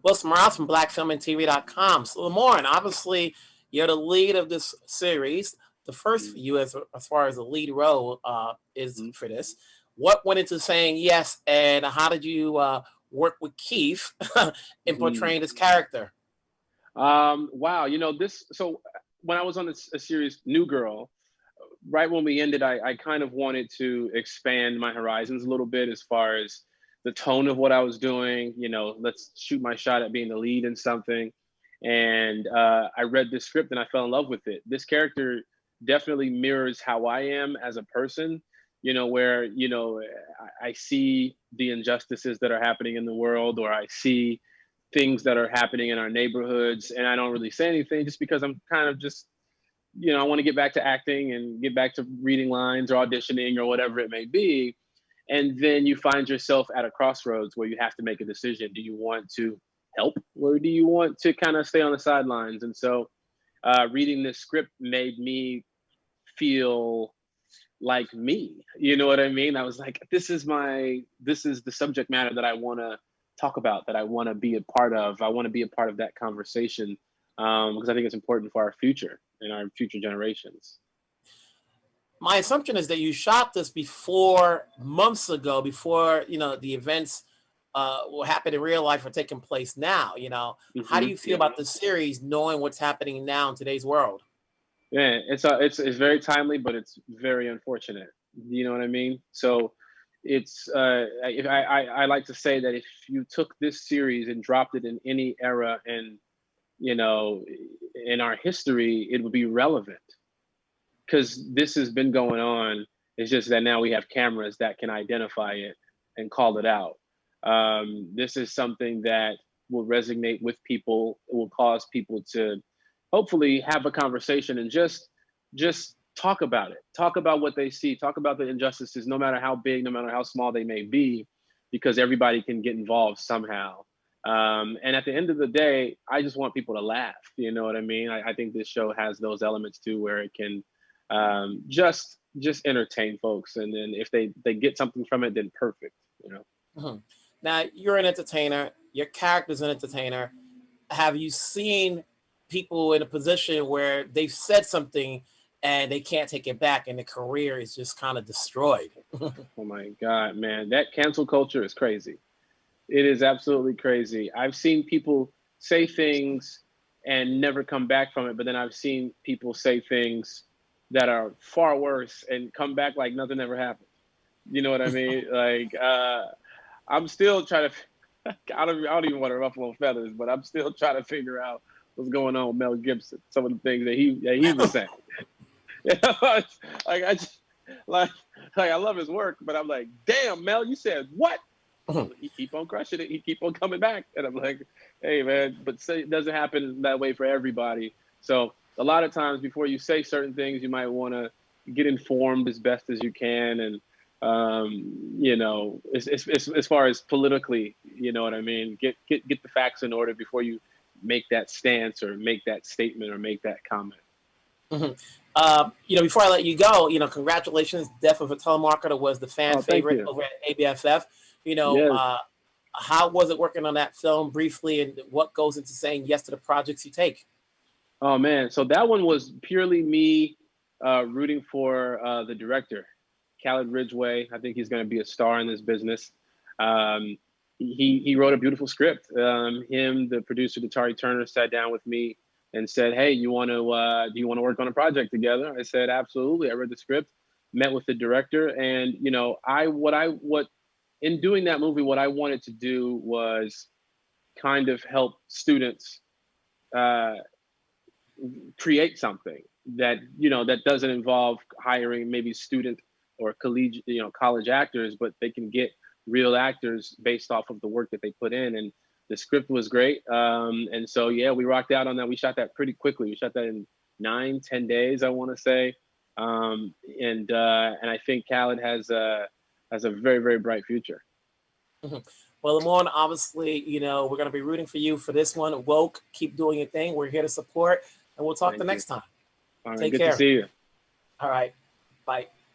Wilson Morales from blackfilmandtv.com. So, Lamorne, obviously, you're the lead of this series. The first for you, as far as the lead role is for this. What went into saying yes, and how did you work with Keef in portraying this character? Wow, this. So when I was on a series, New Girl, right when we ended, I kind of wanted to expand my horizons a little bit as far as the tone of what I was doing. Let's shoot my shot at being the lead in something. And I read this script and I fell in love with it. This character definitely mirrors how I am as a person, where, I see the injustices that are happening in the world, or I see things that are happening in our neighborhoods, and I don't really say anything just because I'm kind of just, I want to get back to acting and get back to reading lines or auditioning or whatever it may be. And then you find yourself at a crossroads where you have to make a decision. Do you want to help, or do you want to kind of stay on the sidelines? And so reading this script made me feel like me. You know what I mean? I was like, this is the subject matter that I want to talk about, that I want to be a part of. I want to be a part of that conversation because I think it's important for our future and our future generations. My assumption is that you shot this months ago, before the events will happen in real life are taking place now. How do you feel about the series, knowing what's happening now in today's world? Yeah, it's very timely, but it's very unfortunate. You know what I mean? So it's I like to say that if you took this series and dropped it in any era and in our history, it would be relevant, because this has been going on. It's just that now we have cameras that can identify it and call it out. This is something that will resonate with people. It will cause people to hopefully have a conversation and just talk about it. Talk about what they see. Talk about the injustices, no matter how big, no matter how small they may be, because everybody can get involved somehow. And at the end of the day, I just want people to laugh. You know what I mean? I think this show has those elements too, where it can just entertain folks. And then if they get something from it, then perfect. Now, you're an entertainer. Your character's an entertainer. Have you seen people in a position where they've said something and they can't take it back, and the career is just kind of destroyed? Oh my God, man, that cancel culture is crazy. It is absolutely crazy. I've seen people say things and never come back from it, but then I've seen people say things that are far worse and come back like nothing ever happened. You know what I mean? Like, I'm still trying to, I don't even want to ruffle feathers, but I'm still trying to figure out what's going on with Mel Gibson. Some of the things that he was saying. I love his work, but I'm like, damn, Mel, you said what? He keep on crushing it. He keep on coming back, and I'm like, hey, man, but it doesn't happen that way for everybody. So a lot of times before you say certain things, you might want to get informed as best as you can, and as far as politically, you know what I mean? Get the facts in order before you make that stance or make that statement or make that comment. Before I let you go, congratulations. Death of a Telemarketer was the fan favorite over at ABFF. Yes. How was it working on that film briefly, and what goes into saying yes to the projects you take? Oh, man. So that one was purely me rooting for the director, Khaled Ridgway. I think he's going to be a star in this business. He wrote a beautiful script. The producer, Datari Turner, sat down with me and said, hey, do you want to work on a project together? I said, absolutely. I read the script, met with the director, and in doing that movie, what I wanted to do was kind of help students create something that doesn't involve hiring maybe student or college actors, but they can get real actors based off of the work that they put in. And the script was great. And so, yeah, we rocked out on that. We shot that pretty quickly. We shot that in 9-10 days, I want to say. And I think Khaled has a very, very bright future. Well, Lamorne, obviously, we're going to be rooting for you for this one. Woke, keep doing your thing. We're here to support, and we'll talk the next time. All right, Take good care. to see you. All right. Bye.